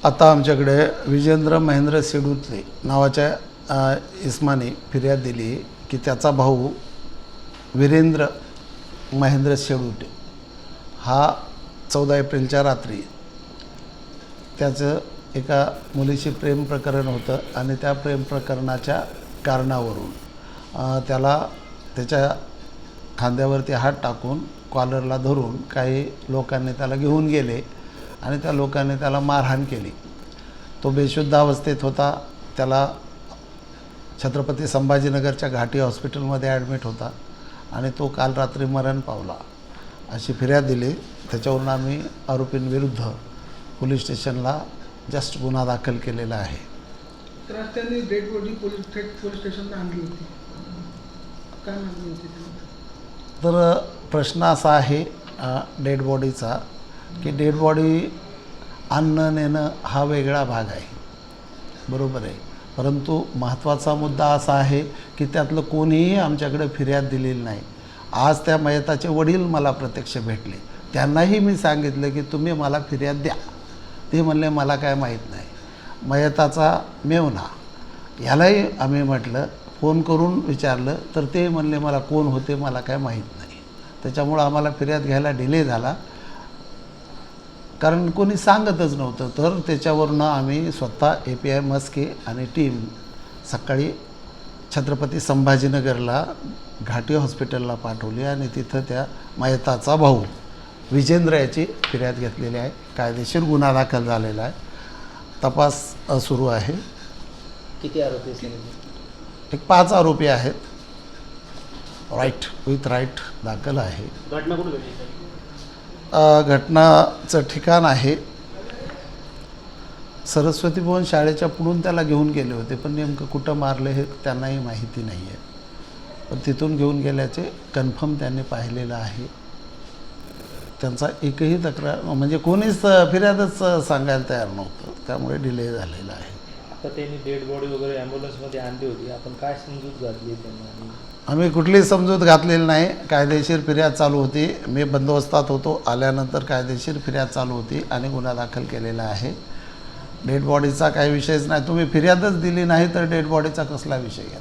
आता आमच्याकडे विजेंद्र महेंद्र सेडुतले नावाच्या इस्माने फिर्याद दिली की त्याचा भाऊ वीरेंद्र महेंद्र शेडुटे हा 14 एप्रिलच्या रात्री त्याचं एका मुलीशी प्रेम प्रकरण होतं आणि त्या प्रेम प्रकरणाच्या कारणावरून त्याला त्याच्या खांद्यावरती हात टाकून कॉलरला धरून काही लोकांनी त्याला घेऊन गेले आणि त्या लोकांनी त्याला मारहाण केली. तो बेशुद्ध अवस्थेत होता. त्याला छत्रपती संभाजीनगरच्या घाटी हॉस्पिटलमध्ये ॲडमिट होता आणि तो काल रात्री मरण पावला अशी फिर्याद दिली. त्याच्यावरून आम्ही आरोपींविरुद्ध पोलीस स्टेशनला जस्ट गुन्हा दाखल केलेला आहे. तर आज त्यांनी डेड बॉडी पोलीस स्टेशनला आणली होती, काय मागणी होती? तर प्रश्न असा आहे डेड बॉडीचा की डेड बॉडी आणणं नेणं हा वेगळा भाग आहे, बरोबर आहे. परंतु महत्त्वाचा मुद्दा असा आहे की त्यातलं कोणीही आमच्याकडे फिर्याद दिलेली नाही. आज त्या मयताचे वडील मला प्रत्यक्ष भेटले. त्यांनाही मी सांगितलं की तुम्ही मला फिर्याद द्या. ते म्हणले मला काय माहीत नाही. मयताचा मेवना यालाही आम्ही म्हटलं, फोन करून विचारलं तर ते म्हणले मला कोण होते मला काय माहीत नाही. त्याच्यामुळं आम्हाला फिर्याद घ्यायला डिले झाला, कारण कोणी सांगतच नव्हतं. तर त्याच्यावरनं आम्ही स्वतः API मस्के आणि टीम सकाळी छत्रपती संभाजीनगरला घाटी हॉस्पिटलला पाठवली आणि तिथं त्या मयताचा भाऊ विजेंद्र याची फिर्याद घेतलेली आहे. कायदेशीर गुन्हा दाखल झालेला आहे. तपास सुरू आहे. किती आरोपी? एक 5 आरोपी आहेत. राईट विथ राईट दाखल आहे. घटना कुठे घडली? घटनाचं ठिकाण आहे सरस्वती भवन शाळेच्या पुढून त्याला घेऊन गेले होते, पण नेमकं कुठं मारलं हे त्यांनाही माहिती नाही आहे. पण तिथून घेऊन गेल्याचे कन्फर्म त्यांनी पाहिलेलं आहे. त्यांचा एकही तक्रार म्हणजे कोणीच फिर्यादच सांगायला तयार नव्हतं, त्यामुळे डिले झालेला आहे. आता त्यांनी डेड बॉडी वगैरे ॲम्ब्युलन्समध्ये आणली होती, आपण काय समजूत घातली त्यांना? आम्ही कुठलीही समजूत घातलेली नाही. कायदेशीर फिर्याद चालू होती. मी बंदोबस्तात होतो. आल्यानंतर कायदेशीर फिर्याद चालू होती आणि गुन्हा दाखल केलेला आहे. डेड बॉडीचा काही विषयच नाही. तुम्ही फिर्यादच दिली नाही तर डेड बॉडीचा कसला विषय घ्या?